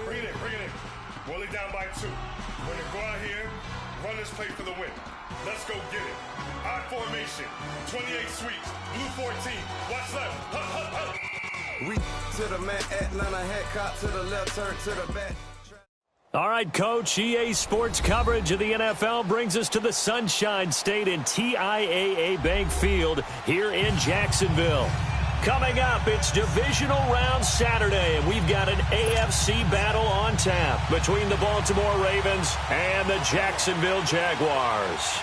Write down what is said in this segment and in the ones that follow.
Bring it in. Rolling down by 2. We're going to go out here, run this play for the win. Let's go get it. I formation, 28 sweeps, blue 14. Watch left. Hup. We to the man, Atlanta head cop to the left, turn to the back. All right, Coach, EA Sports coverage of the NFL brings us to the Sunshine State in TIAA Bank Field here in Jacksonville. Coming up, it's Divisional Round Saturday, and we've got an AFC battle on tap between the Baltimore Ravens and the Jacksonville Jaguars.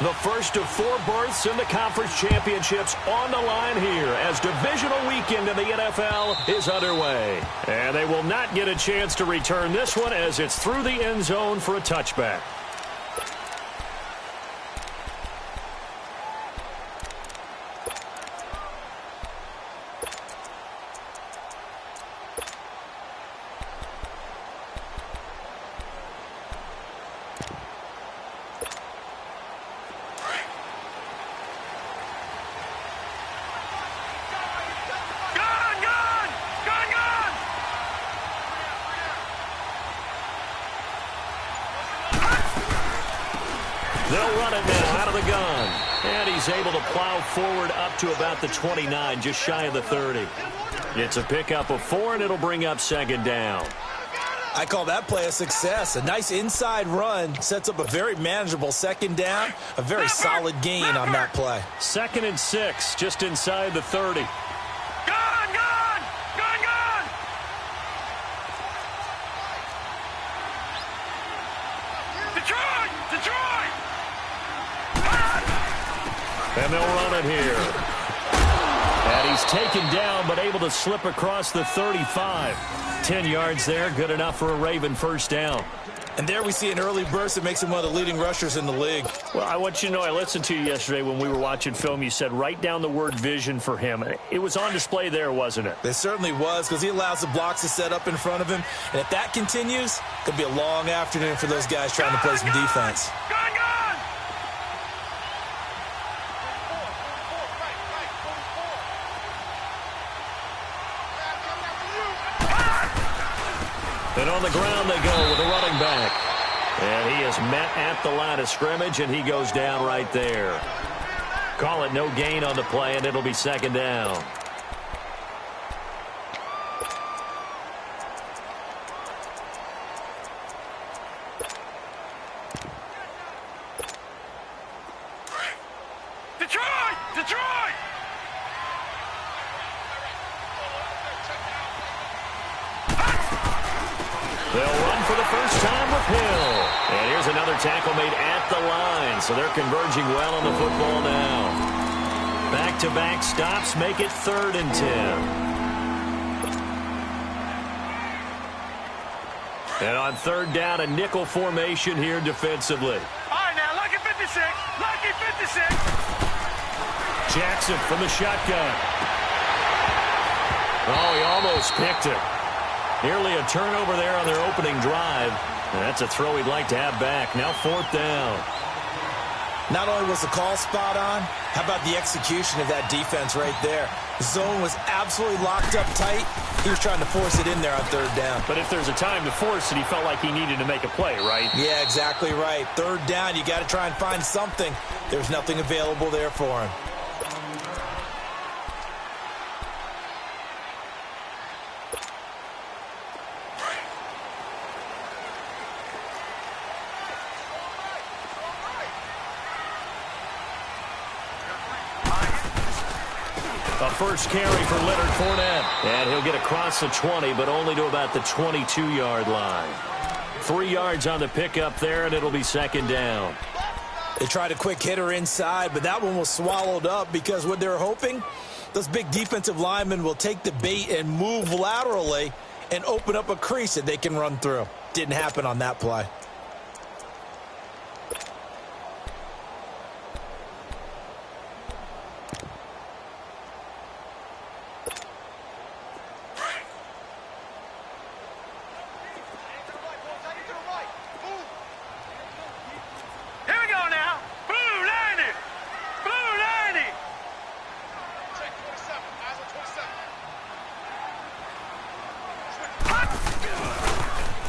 The first of 4 berths in the conference championships on the line here as divisional weekend in the NFL is underway. And they will not get a chance to return this one as it's through the end zone for a touchback. They'll run it now out of the gun. And he's able to plow forward up to about the 29, just shy of the 30. It's a pickup of 4, and it'll bring up second down. I call that play a success. A nice inside run sets up a very manageable second down. A very solid gain on that play. 2nd and 6, just inside the 30. And they'll run it here. And he's taken down, but able to slip across the 35. 10 yards there, good enough for a Raven first down. And there we see an early burst that makes him one of the leading rushers in the league. Well, I want you to know, I listened to you yesterday when we were watching film. You said write down the word vision for him. It was on display there, wasn't it? It certainly was, because he allows the blocks to set up in front of him. And if that continues, it could be a long afternoon for those guys trying to play some defense. And on the ground they go with a running back. And he is met at the line of scrimmage, and he goes down right there. Call it no gain on the play, and it'll be second down. Detroit! They'll run for the first time with Hill. And here's another tackle made at the line. So they're converging well on the football now. Back-to-back stops make it 3rd and 10. And on 3rd down, a nickel formation here defensively. All right, now, lucky 56. Lucky 56. Jackson from the shotgun. Oh, he almost picked it. Nearly a turnover there on their opening drive. And that's a throw he'd like to have back. Now 4th down. Not only was the call spot on, how about the execution of that defense right there? The zone was absolutely locked up tight. He was trying to force it in there on 3rd down. But if there's a time to force it, he felt like he needed to make a play, right? Yeah, exactly right. 3rd down, you got to try and find something. There's nothing available there for him. A first carry for Leonard Fournette. And he'll get across the 20, but only to about the 22-yard line. 3 yards on the pickup there, and it'll be second down. They tried a quick hitter inside, but that one was swallowed up because what they're hoping, those big defensive linemen will take the bait and move laterally and open up a crease that they can run through. Didn't happen on that play.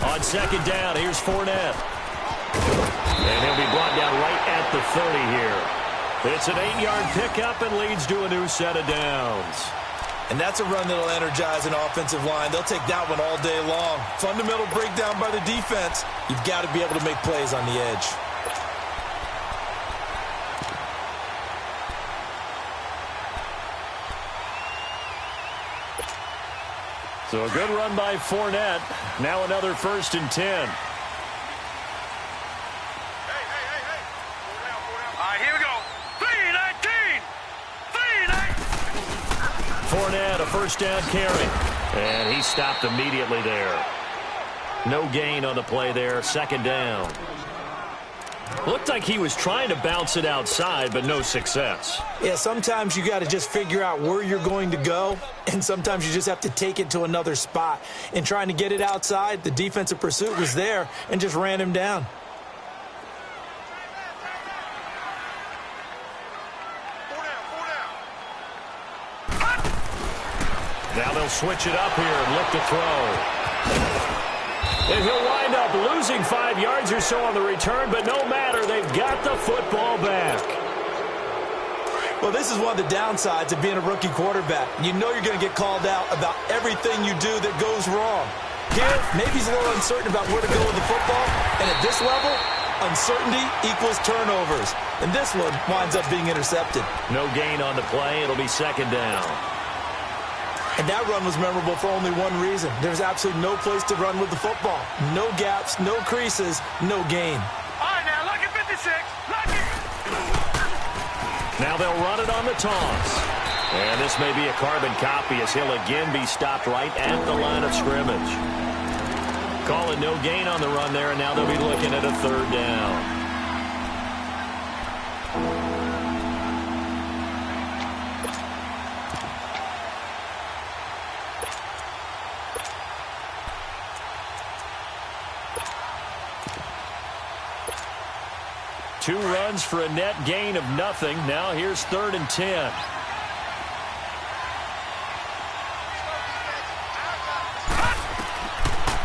On second down, here's Fournette. And he'll be brought down right at the 30 here. It's an 8-yard pickup and leads to a new set of downs. And that's a run that'll energize an offensive line. They'll take that one all day long. Fundamental breakdown by the defense. You've got to be able to make plays on the edge. So a good run by Fournette. Now another 1st and 10. Hey. All right, here we go. 3-19. Fournette, a first down carry. And he stopped immediately there. No gain on the play there. 2nd down. Looked like he was trying to bounce it outside, but no success. Yeah, sometimes you got to just figure out where you're going to go, and sometimes you just have to take it to another spot. In trying to get it outside, the defensive pursuit was there and just ran him down. Now they'll switch it up here and look to throw. And he'll wind up losing 5 yards or so on the return, but no matter, they've got the football back. Well, this is one of the downsides of being a rookie quarterback. You know you're going to get called out about everything you do that goes wrong. Here, maybe he's a little uncertain about where to go with the football, and at this level, uncertainty equals turnovers. And this one winds up being intercepted. No gain on the play. It'll be 2nd down. And that run was memorable for only one reason. There's absolutely no place to run with the football. No gaps, no creases, no gain. All right, now, lucky 56. Lucky. Now they'll run it on the toss. And this may be a carbon copy as he'll again be stopped right at the line of scrimmage. Call it no gain on the run there, and now they'll be looking at a 3rd down. Two runs for a net gain of nothing. Now here's 3rd and 10.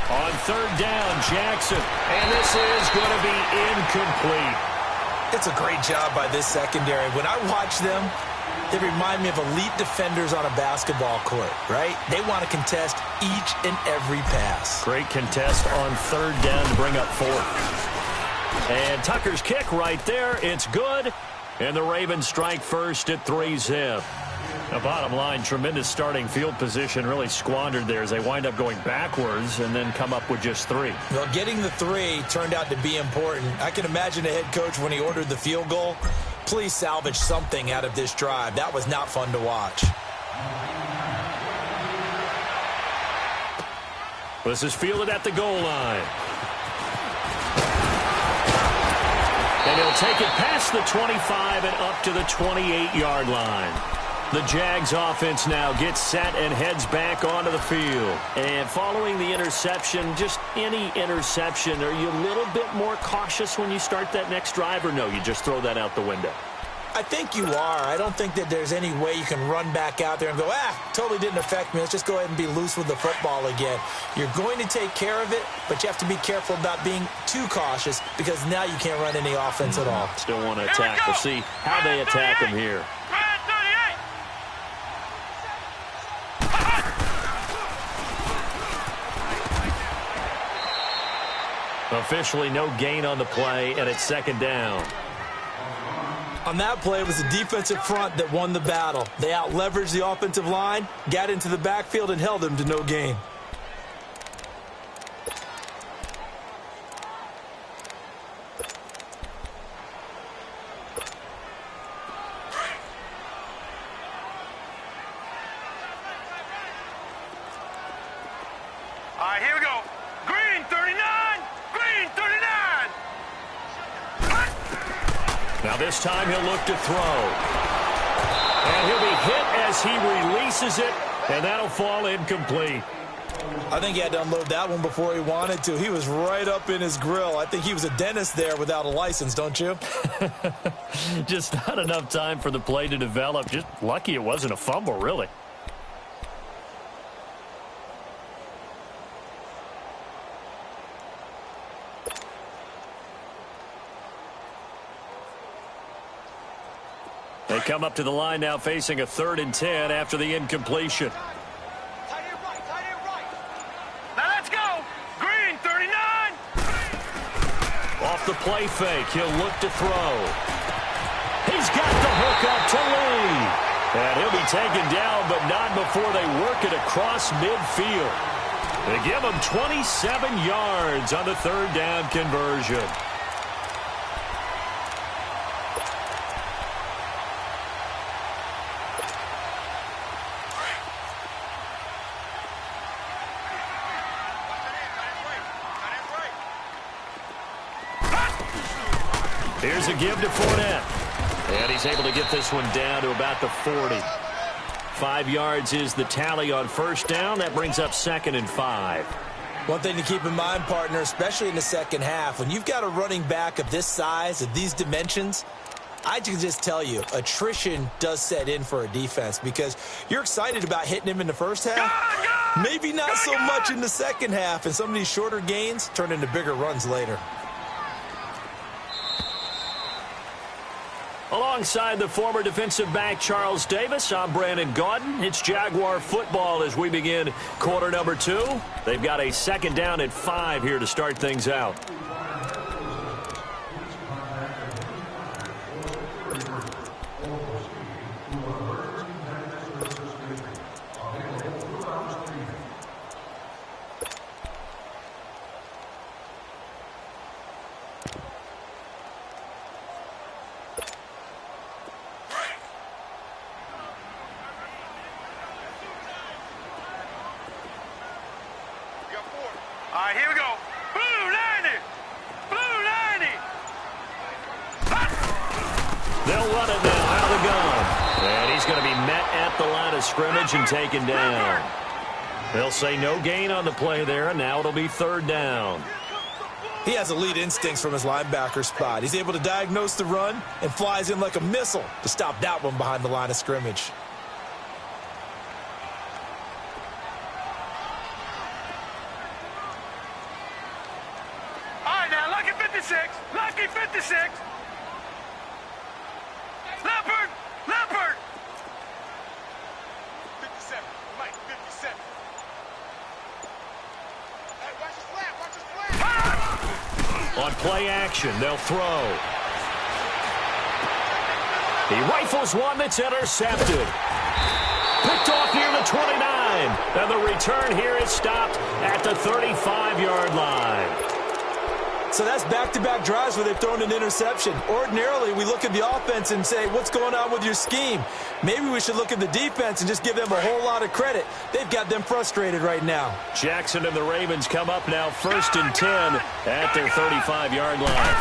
On 3rd down, Jackson. And this is going to be incomplete. It's a great job by this secondary. When I watch them, they remind me of elite defenders on a basketball court, right? They want to contest each and every pass. Great contest on 3rd down to bring up 4th. And Tucker's kick right there. It's good. And the Ravens strike first at 3-zip. Now, bottom line, tremendous starting field position really squandered there as they wind up going backwards and then come up with just 3. Well, getting the 3 turned out to be important. I can imagine the head coach when he ordered the field goal. Please salvage something out of this drive. That was not fun to watch. This is fielded at the goal line. And he'll take it past the 25 and up to the 28-yard line. The Jags offense now gets set and heads back onto the field. And following the interception, just any interception, are you a little bit more cautious when you start that next drive, or no, you just throw that out the window? I think you are. I don't think that there's any way you can run back out there and go, totally didn't affect me. Let's just go ahead and be loose with the football again. You're going to take care of it, but you have to be careful about being too cautious because now you can't run any offense at all. Still want to attack. We'll see how they attack him here. Officially no gain on the play, and it's 2nd down. On that play, it was the defensive front that won the battle. They out-leveraged the offensive line, got into the backfield, and held them to no gain. All right, here we go. Green 39. Green 39. Now this time he'll look to throw. And he'll be hit as he releases it, and that'll fall incomplete. I think he had to unload that one before he wanted to. He was right up in his grill. I think he was a dentist there without a license, don't you? Just not enough time for the play to develop. Just lucky it wasn't a fumble, really. They come up to the line now facing a 3rd and 10 after the incompletion. Now let's go. Green, 39. Off the play fake, he'll look to throw. He's got the hook up to Lee. And he'll be taken down, but not before they work it across midfield. They give him 27 yards on the 3rd down conversion. Here's a give to Fournette. And he's able to get this one down to about the 40. 5 yards is the tally on 1st down. That brings up 2nd and 5. One thing to keep in mind, partner, especially in the second half, when you've got a running back of this size, of these dimensions, I can just tell you, attrition does set in for a defense because you're excited about hitting him in the first half. Maybe not so much in the second half, and some of these shorter gains turn into bigger runs later. Alongside the former defensive back Charles Davis, I'm Brandon Gaudin. It's Jaguar football as we begin quarter number 2. They've got a 2nd down and 5 here to start things out. All right, here we go. Blue 90. Blue 90. They'll run it now out of the gun. And he's going to be met at the line of scrimmage and taken down. They'll say no gain on the play there, and now it'll be 3rd down. He has elite instincts from his linebacker spot. He's able to diagnose the run and flies in like a missile to stop that one behind the line of scrimmage. Lucky 56. Leopard. Leopard. 57. Mike, 57. Hey, watch his flat. Watch his flat. On play action, they'll throw. He rifles one that's intercepted. Picked off near the 29. And the return here is stopped at the 35-yard line. So that's back-to-back drives where they've thrown an interception. Ordinarily, we look at the offense and say, what's going on with your scheme? Maybe we should look at the defense and just give them a whole lot of credit. They've got them frustrated right now. Jackson and the Ravens come up now 1st and 10 at their 35-yard line.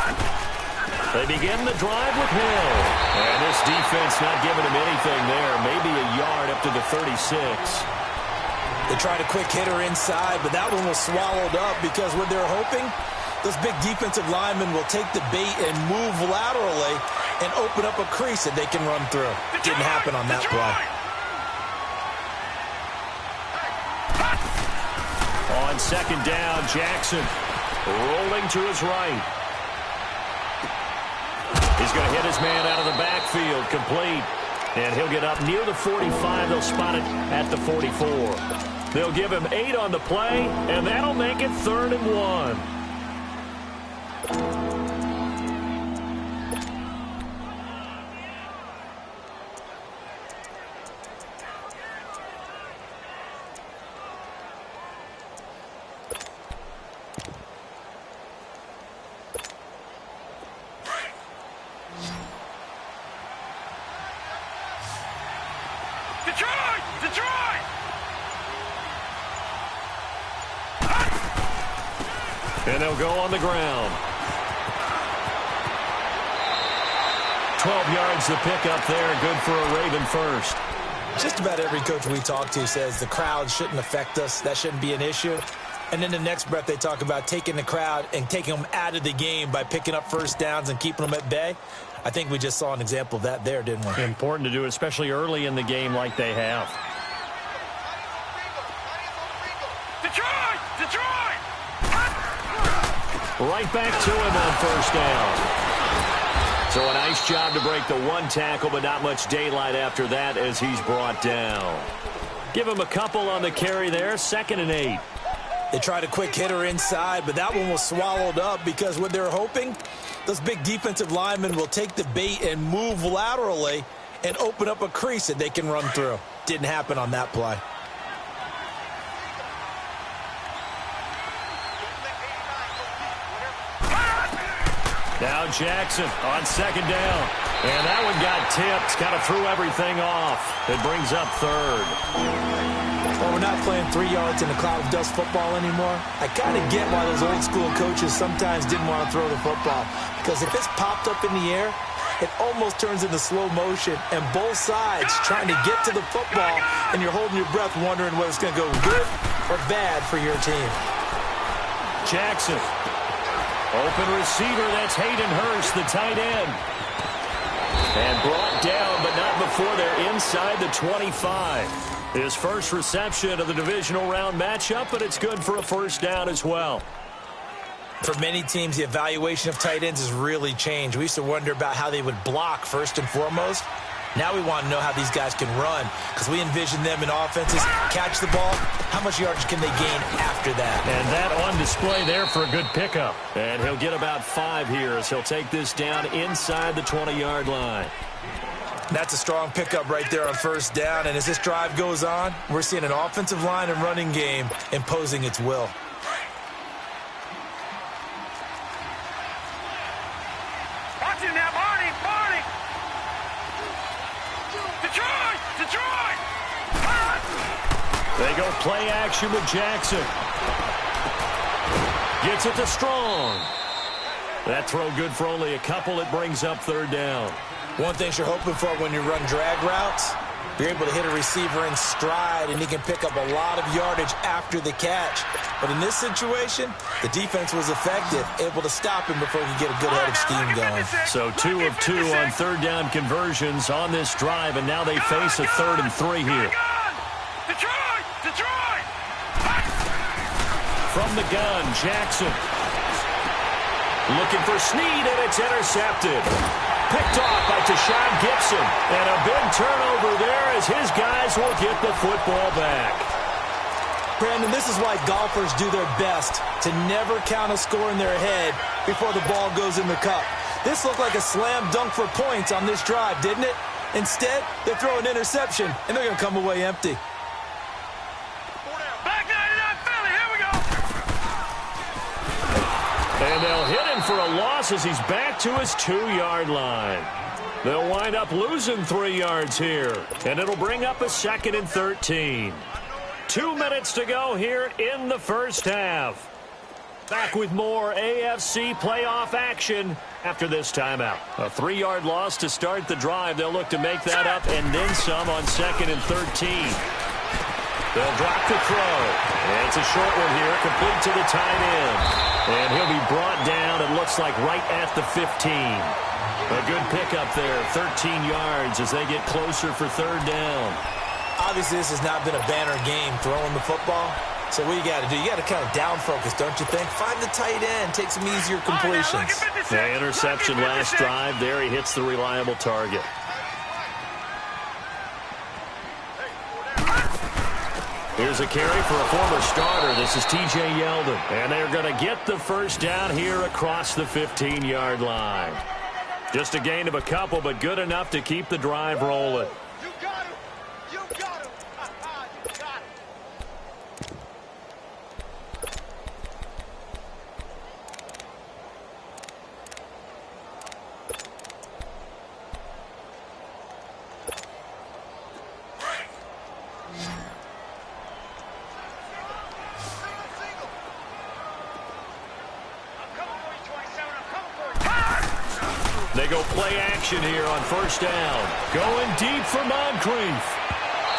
They begin the drive with Hill. And this defense not giving him anything there. Maybe a yard up to the 36. They tried a quick hitter inside, but that one was swallowed up because what they're hoping, those big defensive linemen will take the bait and move laterally and open up a crease that they can run through. Didn't happen on that play. On 2nd down, Jackson rolling to his right. He's going to hit his man out of the backfield, complete. And he'll get up near the 45. They'll spot it at the 44. They'll give him 8 on the play, and that'll make it 3rd and 1. Detroit! Detroit! And they'll go on the ground. 12 yards to pick up there. Good for a Raven first. Just about every coach we talk to says the crowd shouldn't affect us. That shouldn't be an issue. And then the next breath they talk about taking the crowd and taking them out of the game by picking up first downs and keeping them at bay. I think we just saw an example of that there, didn't we? Important to do, especially early in the game like they have. Detroit! Detroit! Right back to him on 1st down. So a nice job to break the one tackle, but not much daylight after that as he's brought down. Give him a couple on the carry there, 2nd and 8. They tried a quick hitter inside, but that one was swallowed up because what they're hoping, those big defensive linemen will take the bait and move laterally and open up a crease that they can run through. Didn't happen on that play. Now Jackson on 2nd down. And that one got tipped, kind of threw everything off. It brings up 3rd. Well, we're not playing 3 yards in a cloud of dust football anymore. I kind of get why those old school coaches sometimes didn't want to throw the football. Because if it's popped up in the air, it almost turns into slow motion. And both sides trying to get to the football, and you're holding your breath wondering whether it's going to go good or bad for your team. Jackson. Open receiver, that's Hayden Hurst, the tight end. And brought down, but not before they're inside the 25. His first reception of the divisional round matchup, but it's good for a 1st down as well. For many teams, the evaluation of tight ends has really changed. We used to wonder about how they would block first and foremost. Now we want to know how these guys can run because we envision them in offenses, catch the ball, how much yardage can they gain after that? And that on display there for a good pickup. And he'll get about 5 here as he'll take this down inside the 20-yard line. That's a strong pickup right there on 1st down. And as this drive goes on, we're seeing an offensive line and running game imposing its will. Watch him now, Barney! Barney! Detroit! Detroit! They go play action with Jackson. Gets it to Strong. That throw good for only a couple. It brings up 3rd down. One thing you're hoping for when you run drag routes, you're able to hit a receiver in stride, and he can pick up a lot of yardage after the catch. But in this situation, the defense was effective, able to stop him before he could get a good head of steam going. So 2 of 2 on 3rd down conversions on this drive, and now they face a 3rd and 3 here. Detroit! Detroit! From the gun, Jackson. Looking for Snead, and it's intercepted. Picked off by Tashawn Gibson. And a big turnover there as his guys will get the football back. Brandon, this is why golfers do their best to never count a score in their head before the ball goes in the cup. This looked like a slam dunk for points on this drive, didn't it? Instead, they throw an interception, and they're going to come away empty. Back 99 Philly, here we go! And they'll hit him for a loss as he's back to his 2-yard line. They'll wind up losing 3 yards here, and it'll bring up a 2nd and 13. 2 minutes to go here in the 1st half. Back with more AFC playoff action after this timeout. A 3-yard loss to start the drive. They'll look to make that up and then some on 2nd and 13. They'll drop the throw. And it's a short one here, complete to the tight end. And he'll be brought down, it looks like, right at the 15. A good pickup there, 13 yards as they get closer for 3rd down. Obviously, this has not been a banner game throwing the football. So what you got to do, you got to kind of down focus, don't you think? Find the tight end, take some easier completions. The interception last drive. There he hits the reliable target. Here's a carry for a former starter. This is T.J. Yeldon. And they're going to get the 1st down here across the 15-yard line. Just a gain of a couple, but good enough to keep the drive rolling. You got him! You got him! You got him! They go play action here on 1st down. Going deep for Moncrief.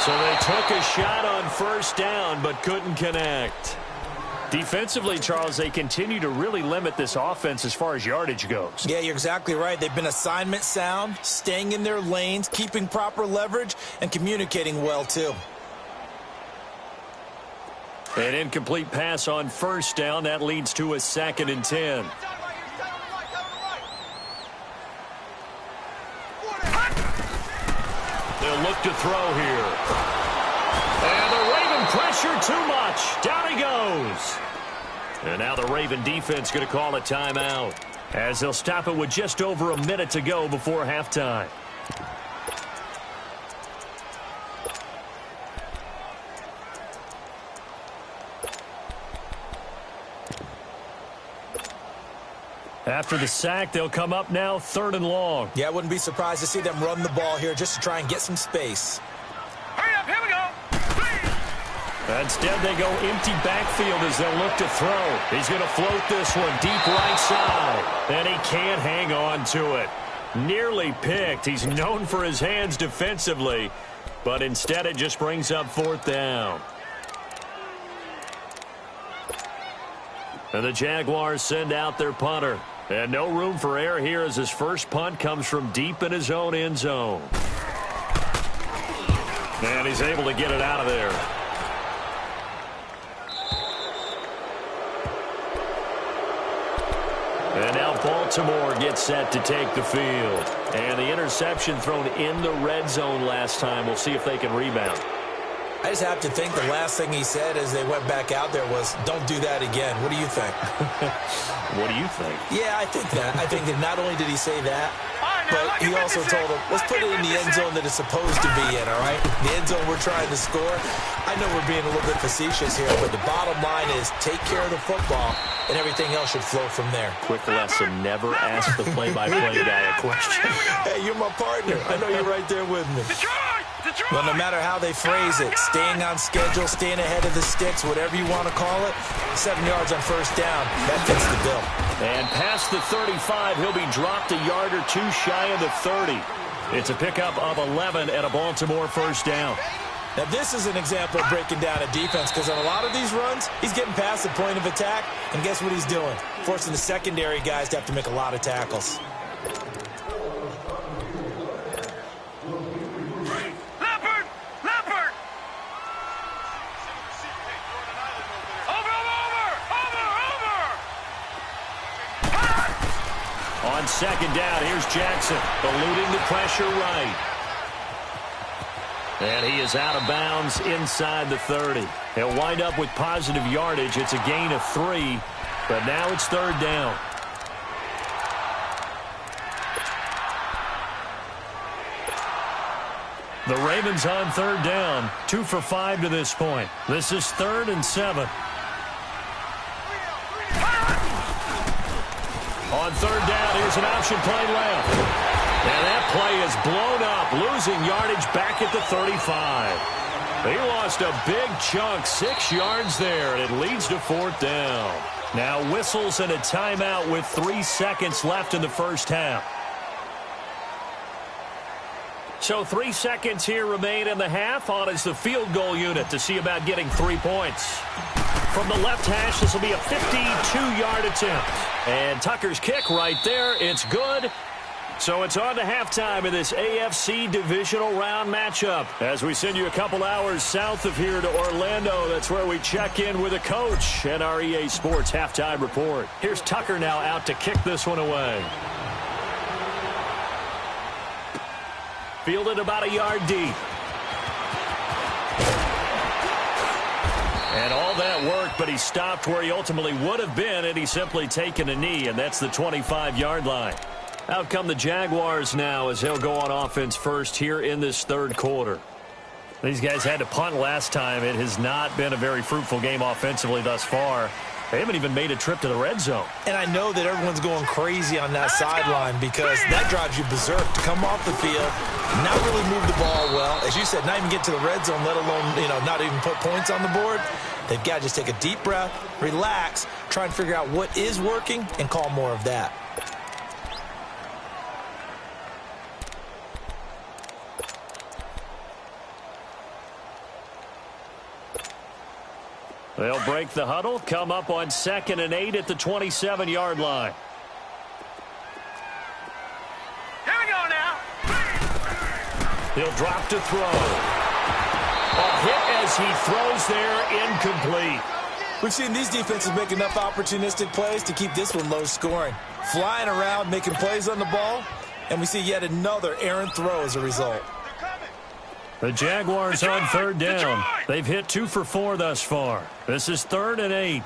So they took a shot on 1st down, but couldn't connect. Defensively, Charles, they continue to really limit this offense as far as yardage goes. Yeah, you're exactly right. They've been assignment sound, staying in their lanes, keeping proper leverage, and communicating well, too. An incomplete pass on 1st down. That leads to a 2nd and 10. left to throw here. And the Raven pressure too much. Down he goes. And now the Raven defense going to call a timeout as they'll stop it with just over a minute to go before halftime. After the sack, they'll come up now 3rd and long. Yeah, I wouldn't be surprised to see them run the ball here just to try and get some space. Hurry up, here we go. Instead, they go empty backfield as they'll look to throw. He's going to float this one deep right side, and he can't hang on to it. Nearly picked. He's known for his hands defensively, but instead it just brings up 4th down. And the Jaguars send out their punter. And no room for error here as his first punt comes from deep in his own end zone. And he's able to get it out of there. And now Baltimore gets set to take the field. And the interception thrown in the red zone last time. We'll see if they can rebound. I just have to think the last thing he said as they went back out there was, don't do that again. What do you think? What do you think? Yeah, I think that. I think that not only did he say that, but he also told him, let's put it in the end zone that it's supposed to be in, all right? The end zone we're trying to score. I know we're being a little bit facetious here, but the bottom line is take care of the football, and everything else should flow from there. Quick lesson, never ask the play-by-play guy a question. Hey, you're my partner. I know you're right there with me. Well, no matter how they phrase it, staying on schedule, staying ahead of the sticks, whatever you want to call it, 7 yards on 1st down, that fits the bill. And past the 35, he'll be dropped a yard or two shy of the 30. It's a pickup of 11 and a Baltimore 1st down. Now, this is an example of breaking down a defense because on a lot of these runs, he's getting past the point of attack, and guess what he's doing? Forcing the secondary guys to have to make a lot of tackles. On 2nd down, here's Jackson, eluding the pressure right. And he is out of bounds inside the 30. He'll wind up with positive yardage. It's a gain of 3, but now it's 3rd down. The Ravens on 3rd down, 2 for 5 to this point. This is 3rd and 7. On 3rd down, here's an option play left. And that play is blown up, losing yardage back at the 35. He lost a big chunk, 6 yards there, and it leads to 4th down. Now whistles and a timeout with 3 seconds left in the first half. So 3 seconds here remain in the half. On is the field goal unit to see about getting 3 points. From the left hash, this will be a 52-yard attempt. And Tucker's kick right there. It's good. So it's on to halftime in this AFC divisional round matchup. As we send you a couple hours south of here to Orlando, that's where we check in with a coach and our EA Sports halftime report. Here's Tucker now out to kick this one away. Fielded about a yard deep. And all that worked, but he stopped where he ultimately would have been had he simply taken a knee, and that's the 25-yard line. Out come the Jaguars now as they'll go on offense first here in this 3rd quarter. These guys had to punt last time. It has not been a very fruitful game offensively thus far. They haven't even made a trip to the red zone. And I know that everyone's going crazy on that sideline because that drives you berserk to come off the field, not really move the ball well. As you said, not even get to the red zone, let alone, not even put points on the board. They've got to just take a deep breath, relax, try and figure out what is working, and call more of that. They'll break the huddle, come up on 2nd and 8 at the 27-yard line. Here we go now. He'll drop to throw. A hit as he throws there, incomplete. We've seen these defenses make enough opportunistic plays to keep this one low scoring. Flying around, making plays on the ball, and we see yet another errant throw as a result. The Jaguars on third down. They've hit 2 for 4 thus far. This is 3rd and 8.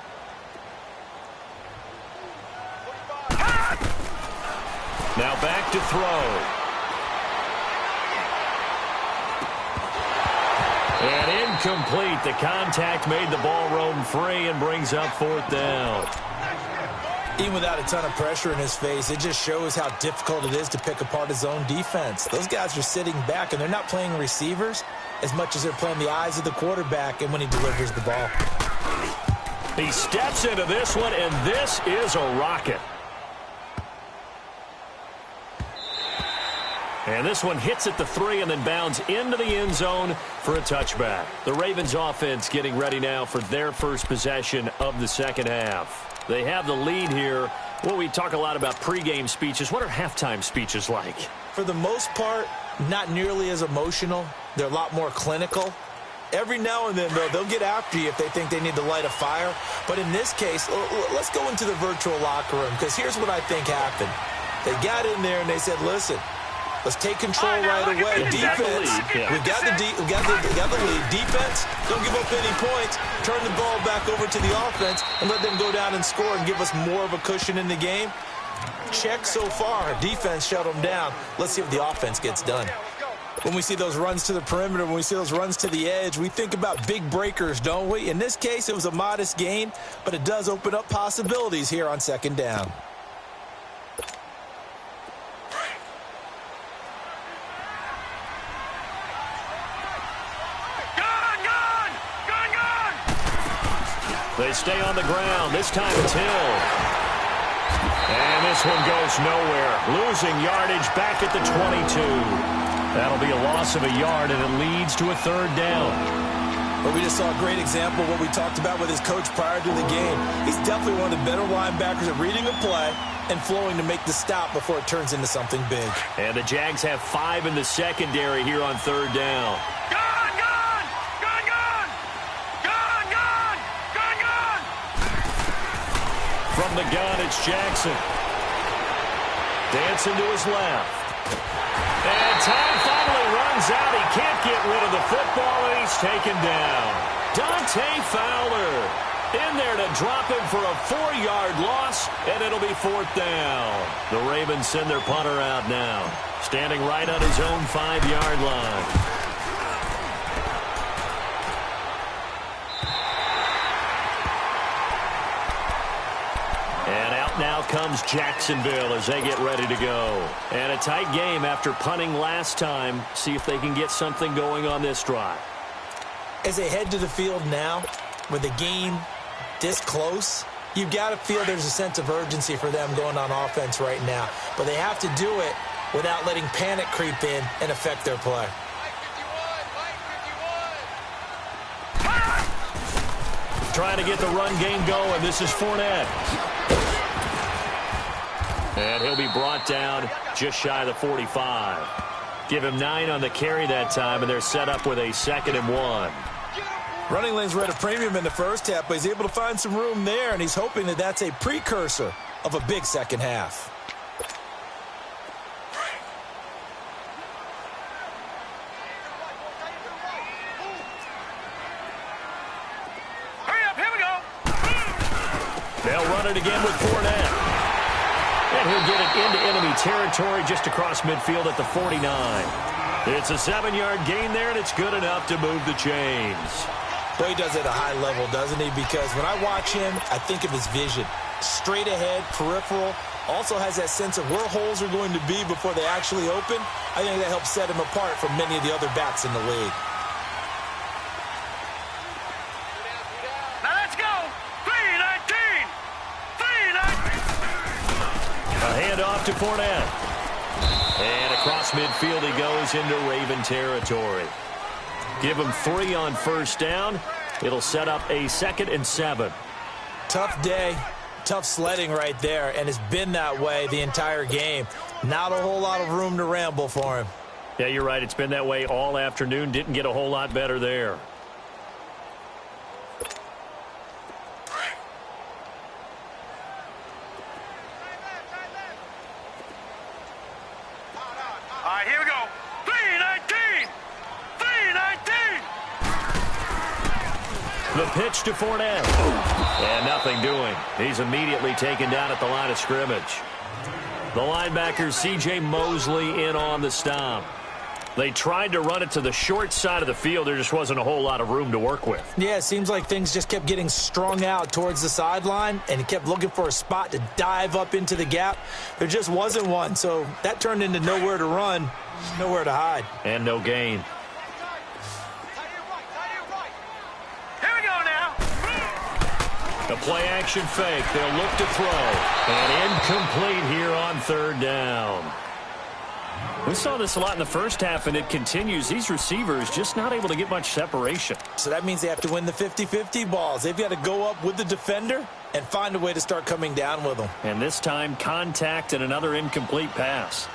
Now back to throw. And incomplete. The contact made the ball roam free and brings up 4th down. Even without a ton of pressure in his face, it just shows how difficult it is to pick apart his own defense. Those guys are sitting back, and they're not playing receivers as much as they're playing the eyes of the quarterback and when he delivers the ball. He steps into this one, and this is a rocket. And this one hits at the 3 and then bounds into the end zone for a touchback. The Ravens offense getting ready now for their first possession of the second half. They have the lead here. Well, we talk a lot about pregame speeches. What are halftime speeches like? For the most part, not nearly as emotional. They're a lot more clinical. Every now and then, though, they'll get after you if they think they need to light a fire. But in this case, let's go into the virtual locker room, because here's what I think happened. They got in there and they said, listen, let's take control right away. Defense, we got the lead. Defense, don't give up any points. Turn the ball back over to the offense and let them go down and score and give us more of a cushion in the game. Check so far. Defense shut them down. Let's see if the offense gets done. When we see those runs to the perimeter, when we see those runs to the edge, we think about big breakers, don't we? In this case, it was a modest gain, but it does open up possibilities here on 2nd down. They stay on the ground. This time it's Hill. And this one goes nowhere. Losing yardage back at the 22. That'll be a loss of a yard, and it leads to a 3rd down. But we just saw a great example of what we talked about with his coach prior to the game. He's definitely one of the better linebackers at reading a play and flowing to make the stop before it turns into something big. And the Jags have 5 in the secondary here on 3rd down. From the gun, it's Jackson. Dancing to his left. And time finally runs out. He can't get rid of the football, and he's taken down. Dante Fowler in there to drop him for a 4-yard loss, and it'll be 4th down. The Ravens send their punter out now, standing right on his own 5-yard line. Now comes Jacksonville as they get ready to go. And a tight game after punting last time. See if they can get something going on this drive. As they head to the field now, with the game this close, you've got to feel there's a sense of urgency for them going on offense right now. But they have to do it without letting panic creep in and affect their play. Trying to get the run game going. This is Fournette. And he'll be brought down just shy of the 45. Give him 9 on the carry that time, and they're set up with a 2nd and 1. Running lanes were at a premium in the first half, but he's able to find some room there, and he's hoping that that's a precursor of a big second half. Hurry up, here we go. They'll run it again with Fournette. And he'll get it into enemy territory just across midfield at the 49. It's a 7-yard gain there, and it's good enough to move the chains. Well, he does it at a high level, doesn't he? Because when I watch him, I think of his vision. Straight ahead, peripheral, also has that sense of where holes are going to be before they actually open. I think that helps set him apart from many of the other backs in the league. Now let's go. 3-19. 3-19. A handoff to Fournette. And across midfield he goes into Raven territory. Give him 3 on 1st down. It'll set up a 2nd and 7. Tough day, tough sledding right there, and it's been that way the entire game. Not a whole lot of room to ramble for him. Yeah, you're right. It's been that way all afternoon. Didn't get a whole lot better there. All right, here we go. 3-19. 3-19. pitch to Fournette. And nothing doing. He's immediately taken down at the line of scrimmage. The linebacker, C.J. Mosley, in on the stop. They tried to run it to the short side of the field. There just wasn't a whole lot of room to work with. Yeah, it seems like things just kept getting strung out towards the sideline, and he kept looking for a spot to dive up into the gap. There just wasn't one, so that turned into nowhere to run, nowhere to hide. And no gain. Here we go now. The play-action fake. They'll look to throw. And incomplete here on third down. We saw this a lot in the first half, and it continues. These receivers just not able to get much separation. So that means they have to win the 50-50 balls. They've got to go up with the defender and find a way to start coming down with them. And this time, contact and another incomplete pass.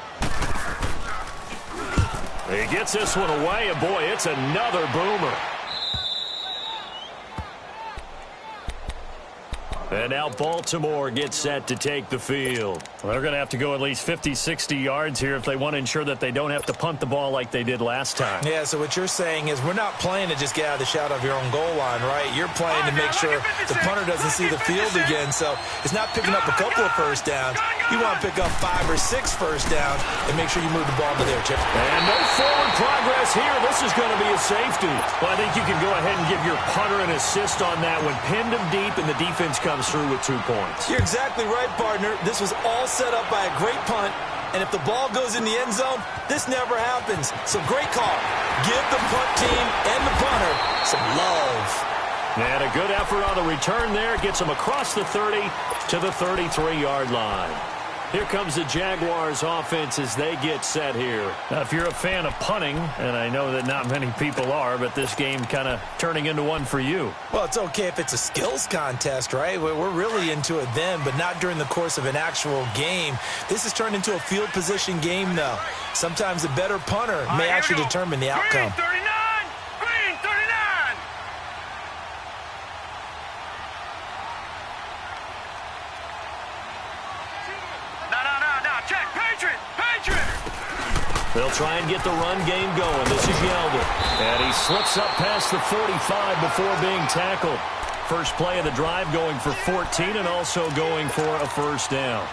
He gets this one away, and boy, it's another boomer. And now Baltimore gets set to take the field. Well, they're going to have to go at least 50, 60 yards here if they want to ensure that they don't have to punt the ball like they did last time. Yeah, so what you're saying is we're not playing to just get out of the shadow of your own goal line, right? You're playing to make sure the punter doesn't see the field again. So it's not picking up a couple of first downs. You want to pick up 5 or 6 first downs and make sure you move the ball to there, Chip. And no forward progress here. This is going to be a safety. Well, I think you can go ahead and give your punter an assist on that when pinned him deep and the defense comes through with 2 points. You're exactly right, partner. This was all set up by a great punt, and if the ball goes in the end zone, this never happens. So great call. Give the punt team and the punter some love. And a good effort on the return there. Gets them across the 30 to the 33-yard line. Here comes the Jaguars offense as they get set here. Now, if you're a fan of punting, and I know that not many people are, but this game kind of turning into one for you. Well, it's okay if it's a skills contest, right? We're really into it then, but not during the course of an actual game. This has turned into a field position game, though. Sometimes a better punter may actually determine the outcome. Green 39! Green 39! No. Check. Patriot! Patriot! They'll try and get the run game going. This is Yeldon. And he slips up past the 45 before being tackled. First play of the drive going for 14 and also going for a first down.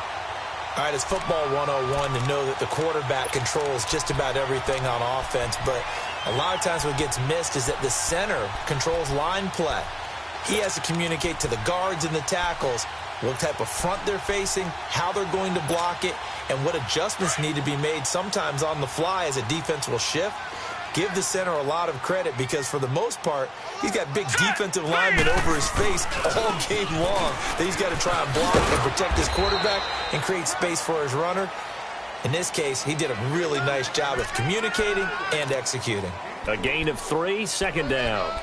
All right, it's football 101 to know that the quarterback controls just about everything on offense, but a lot of times what gets missed is that the center controls line play. He has to communicate to the guards and the tackles what type of front they're facing, how they're going to block it, and what adjustments need to be made sometimes on the fly as a defense will shift. Give the center a lot of credit because for the most part, he's got big defensive linemen over his face all game long that he's got to try and block and protect his quarterback and create space for his runner. In this case, he did a really nice job of communicating and executing. A gain of 3, second down.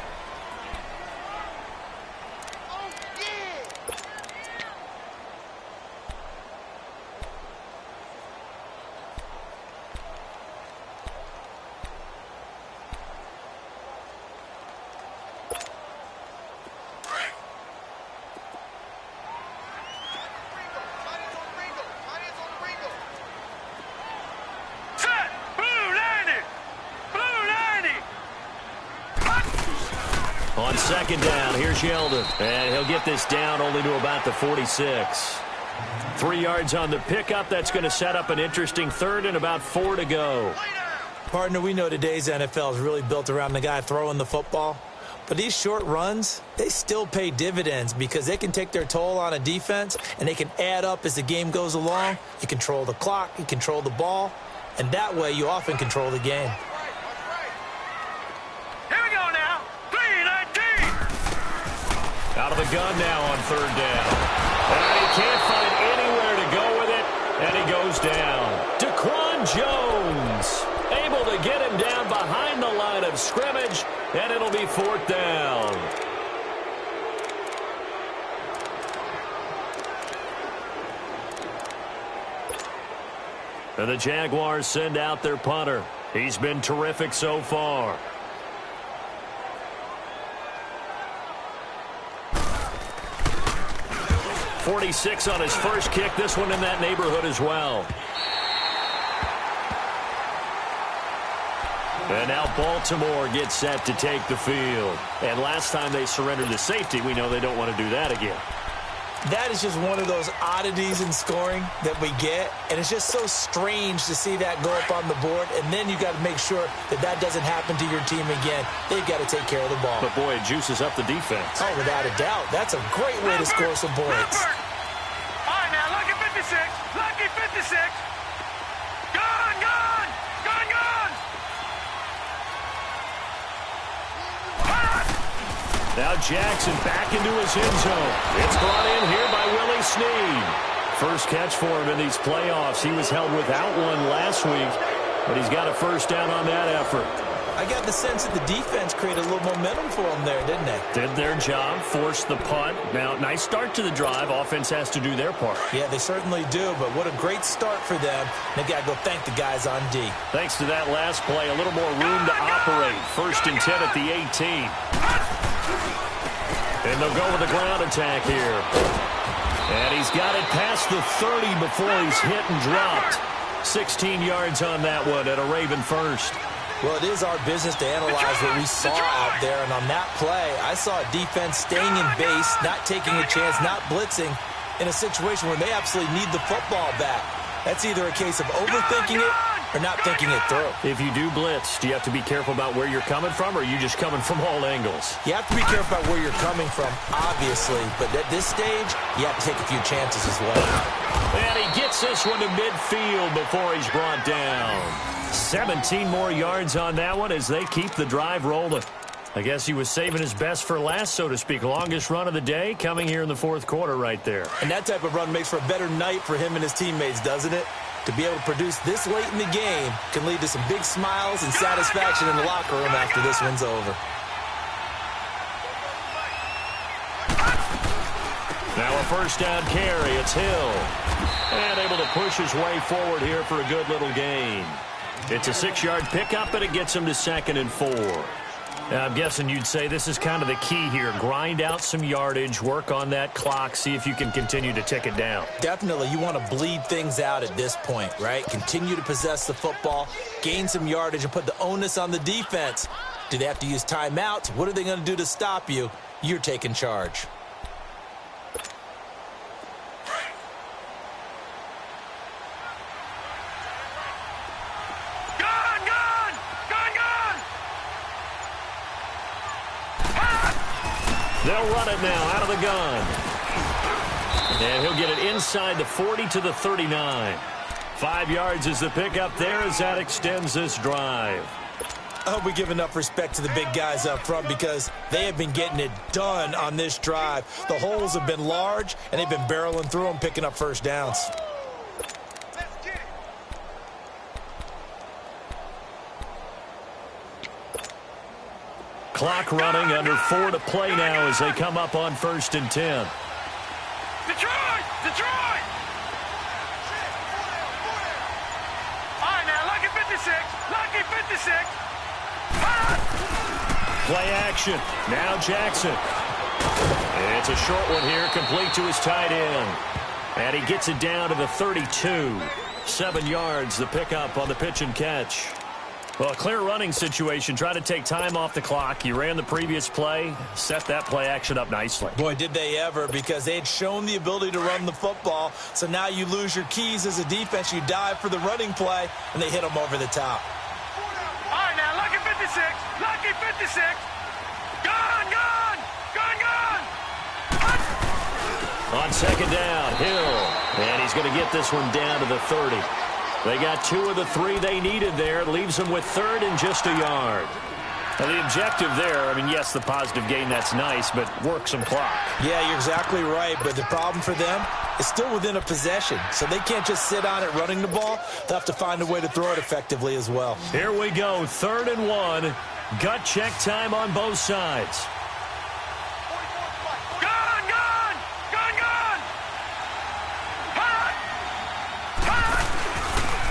On second down, here's Yeldon. And he'll get this down only to about the 46. 3 yards on the pickup. That's going to set up an interesting third and about 4 to go. Partner, we know today's NFL is really built around the guy throwing the football. But these short runs, they still pay dividends because they can take their toll on a defense and they can add up as the game goes along. You control the clock, you control the ball, and that way you often control the game. Out of the gun now on third down. And he can't find anywhere to go with it, and he goes down. Daquan Jones able to get him down behind the line of scrimmage, and it'll be 4th down. And the Jaguars send out their punter. He's been terrific so far. 46 on his first kick. This one in that neighborhood as well. And now Baltimore gets set to take the field. And last time they surrendered to safety, we know they don't want to do that again. That is just one of those oddities in scoring that we get, and it's just so strange to see that go up on the board, and then you got to make sure that that doesn't happen to your team again. They've got to take care of the ball. But, boy, it juices up the defense. Oh, without a doubt. That's a great way to score some points. All right, now, lucky 56. Lucky 56. Gone, gone. Gone, gone. Now Jackson back into his end zone. It's brought in here by Willie Snead. First catch for him in these playoffs. He was held without one last week, but he's got a first down on that effort. I got the sense that the defense created a little momentum for them there, didn't they? Did their job, forced the punt. Now, nice start to the drive. Offense has to do their part. Yeah, they certainly do, but what a great start for them. They've got to go thank the guys on D. Thanks to that last play, a little more room to operate. First and 10 at the 18. And they'll go with a ground attack here. And he's got it past the 30 before he's hit and dropped. 16 yards on that one at a Raven first. Well, it is our business to analyze what we saw out there. And on that play, I saw a defense staying in base, not taking a chance, not blitzing in a situation where they absolutely need the football back. That's either a case of overthinking it or not thinking it through. If you do blitz, do you have to be careful about where you're coming from, or are you just coming from all angles? You have to be careful about where you're coming from, obviously. But at this stage, you have to take a few chances as well. And he gets this one to midfield before he's brought down. 17 more yards on that one as they keep the drive rolling. I guess he was saving his best for last, so to speak. Longest run of the day coming here in the fourth quarter right there. And that type of run makes for a better night for him and his teammates, doesn't it? To be able to produce this late in the game can lead to some big smiles and satisfaction in the locker room after this one's over. Now a first down carry. It's Hill. And able to push his way forward here for a good little gain. It's a 6-yard pickup, and it gets him to 2nd and 4. Now, I'm guessing you'd say this is kind of the key here. Grind out some yardage, work on that clock, see if you can continue to tick it down. Definitely. You want to bleed things out at this point, right? Continue to possess the football, gain some yardage, and put the onus on the defense. Do they have to use timeouts? What are they going to do to stop you? You're taking charge. They'll run it now out of the gun. And he'll get it inside the 40 to the 39. 5 yards is the pickup there as that extends this drive. I hope we give enough respect to the big guys up front because they have been getting it done on this drive. The holes have been large, and they've been barreling through them, picking up first downs. Clock running, under 4 to play now as they come up on 1st and 10. Detroit! Detroit! All right, now, lucky 56. Lucky 56. Play action. Now Jackson. It's a short one here, complete to his tight end. And he gets it down to the 32. 7 yards, the pickup on the pitch and catch. Well, a clear running situation. Try to take time off the clock. You ran the previous play, set that play action up nicely. Boy, did they ever, because they had shown the ability to run the football. So now you lose your keys as a defense. You dive for the running play, and they hit them over the top. All right, now, lucky 56. Lucky 56. Gone, gone. Gone, gone. On 2nd down, Hill. And he's going to get this one down to the 30. They got 2 of the 3 they needed there. Leaves them with 3rd and just a yard. Now, the objective there, I mean, yes, the positive gain, that's nice, but work some clock. Yeah, you're exactly right, but the problem for them is still within a possession, so they can't just sit on it running the ball. They'll have to find a way to throw it effectively as well. Here we go, 3rd and 1. Gut check time on both sides. Gone, gone. Gone, gone.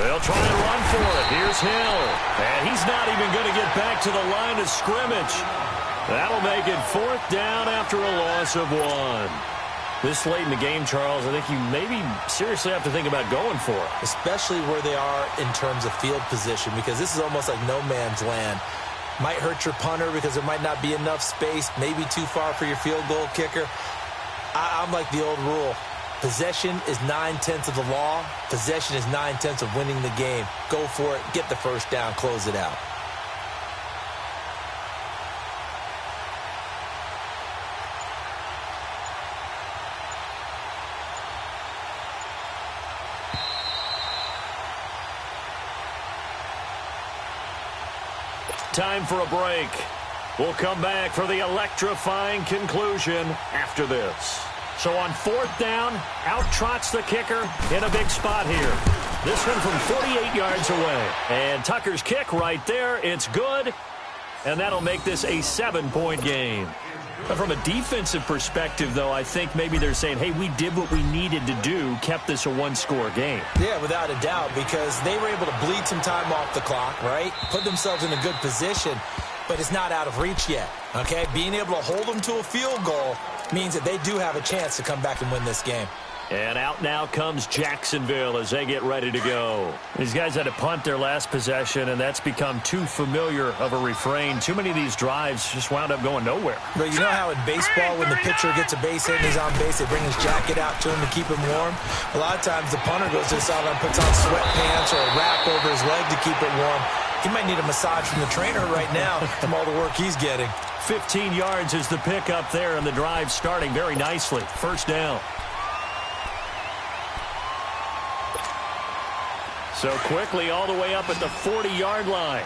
They'll try and run for it. Here's Hill. And he's not even going to get back to the line of scrimmage. That'll make it 4th down after a loss of 1. This late in the game, Charles, I think you maybe seriously have to think about going for it. Especially where they are in terms of field position, because this is almost like no man's land. Might hurt your punter because there might not be enough space, maybe too far for your field goal kicker. I'm like the old rule. Possession is 9/10 of the law. Possession is 9/10 of winning the game. Go for it. Get the first down. Close it out. Time for a break. We'll come back for the electrifying conclusion after this. So on 4th down, out trots the kicker in a big spot here. This one from 48 yards away. And Tucker's kick right there. It's good. And that'll make this a 7-point game. But from a defensive perspective, though, I think maybe they're saying, hey, we did what we needed to do, kept this a one-score game. Yeah, without a doubt, because they were able to bleed some time off the clock, right? Put themselves in a good position, but it's not out of reach yet, okay? Being able to hold them to a field goal means that they do have a chance to come back and win this game. And out now comes Jacksonville as they get ready to go. These guys had to punt their last possession, and that's become too familiar of a refrain. Too many of these drives just wound up going nowhere. But you know how in baseball, when the pitcher gets a base hit and he's on base, they bring his jacket out to him to keep him warm? A lot of times the punter goes to the sideline, puts on sweatpants or a wrap over his leg to keep it warm. He might need a massage from the trainer right now from all the work he's getting. 15 yards is the pickup there, and the drive starting very nicely. First down. So quickly all the way up at the 40-yard line.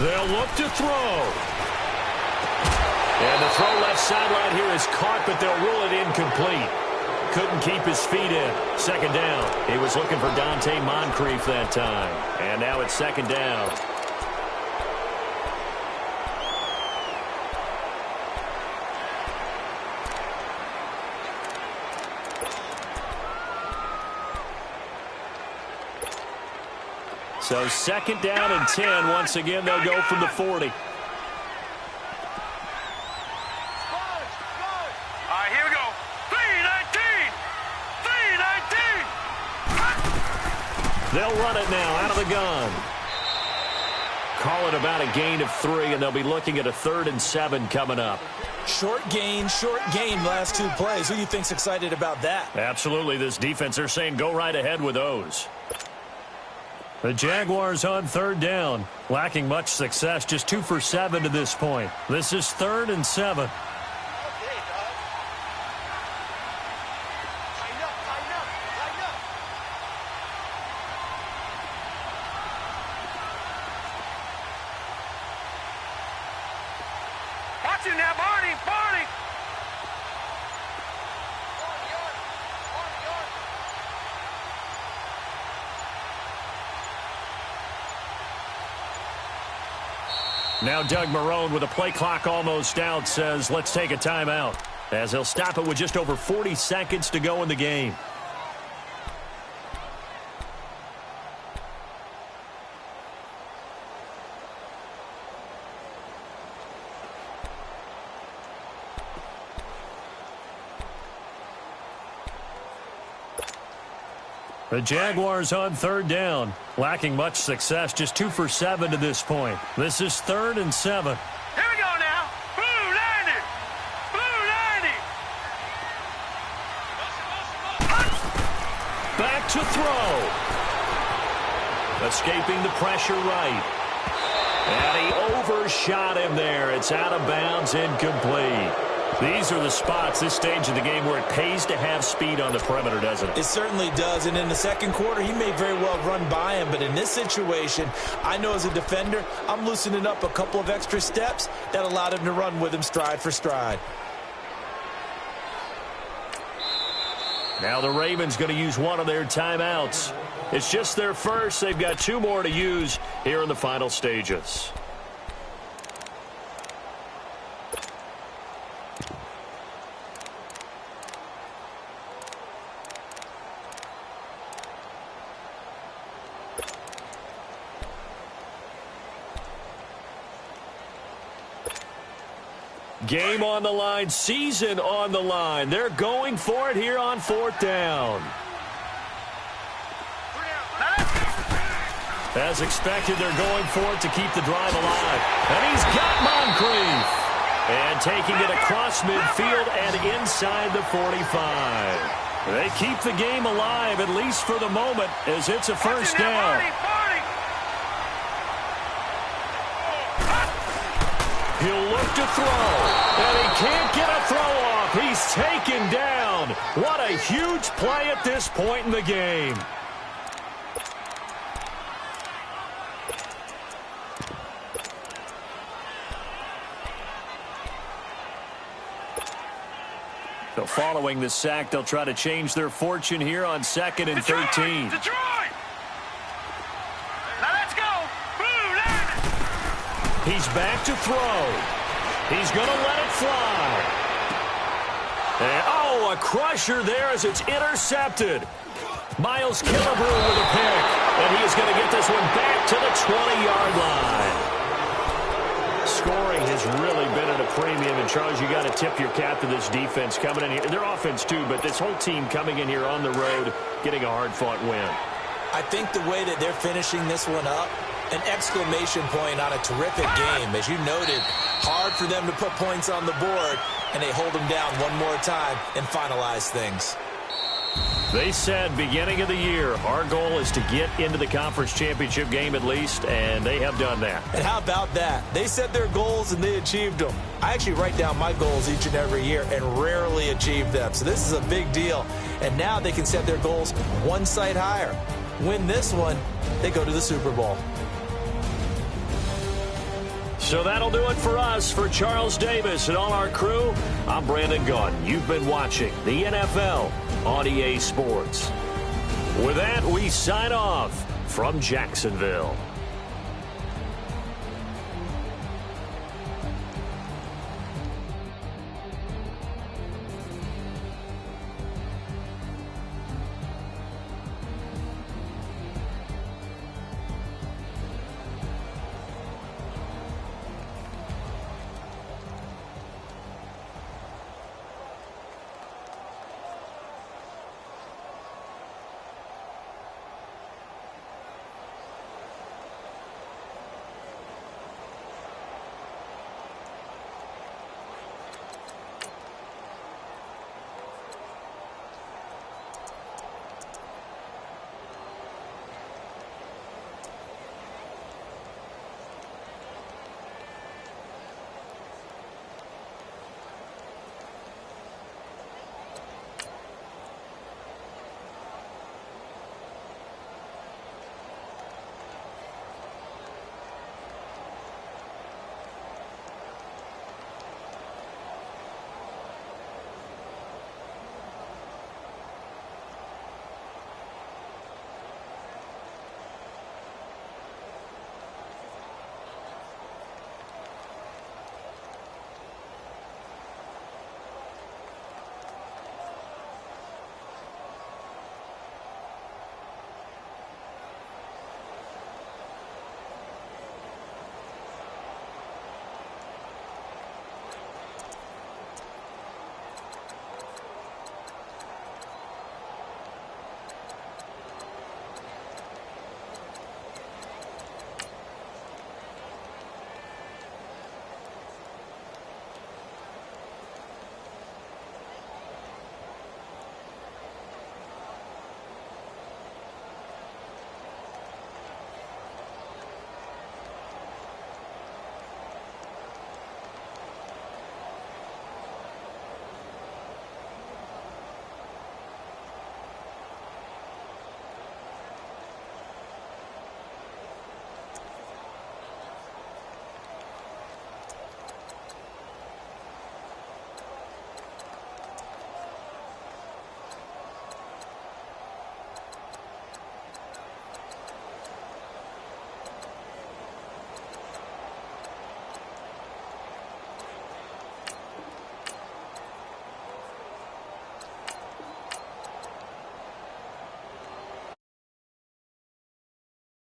They'll look to throw. And the throw left sideline here is caught, but they'll rule it incomplete. Couldn't keep his feet in. Second down. He was looking for Dante Moncrief that time. And now it's second down. So second down and 10. Once again, they'll go from the 40. All right, here we go. 319! 319! They'll run it now out of the gun. Call it about a gain of 3, and they'll be looking at a 3rd and 7 coming up. Short gain, last 2 plays. Who do you think's excited about that? Absolutely, this defense, they're saying go right ahead with those. The Jaguars on 3rd down, lacking much success, just 2 for 7 to this point. This is 3rd and 7. Watch it now, Barney! Barney! Now Doug Marrone, with a play clock almost out, says let's take a timeout, as he'll stop it with just over 40 seconds to go in the game. The Jaguars on 3rd down, lacking much success, just 2 for 7 to this point. This is 3rd and 7. Here we go now. Blue 90! Blue 90! Back to throw. Escaping the pressure right. And he overshot him there. It's out of bounds, incomplete. These are the spots, this stage of the game, where it pays to have speed on the perimeter, doesn't it? It certainly does, and in the second quarter, he may very well run by him, but in this situation, I know as a defender, I'm loosening up a couple of extra steps that allowed him to run with him stride for stride. Now the Ravens going to use one of their timeouts. It's just their first. They've got 2 more to use here in the final stages. Game on the line, season on the line. They're going for it here on 4th down. As expected, they're going for it to keep the drive alive. And he's got Moncrief. And taking it across midfield and inside the 45. They keep the game alive, at least for the moment, as it's a first down. He'll look to throw, and he can't get a throw off. He's taken down. What a huge play at this point in the game. So following the sack, they'll try to change their fortune here on 2nd and 13. Detroit! Now let's go! He's back to throw. He's going to let it fly. And, oh, a crusher there as it's intercepted. Miles Killebrew with a pick. And he is going to get this one back to the 20-yard line. Scoring has really been at a premium. And, Charles, you got to tip your cap to this defense coming in here. Their offense, too, but this whole team coming in here on the road, getting a hard-fought win. I think the way that they're finishing this one up, an exclamation point on a terrific game. As you noted, hard for them to put points on the board, and they hold them down one more time and finalize things. They said beginning of the year, our goal is to get into the conference championship game at least, and they have done that. And how about that? They set their goals and they achieved them. I actually write down my goals each and every year and rarely achieve them. So this is a big deal. And now they can set their goals one site higher. Win this one, they go to the Super Bowl. So that'll do it for us. For Charles Davis and all our crew, I'm Brandon Gaudin. You've been watching the NFL on EA Sports. With that, we sign off from Jacksonville.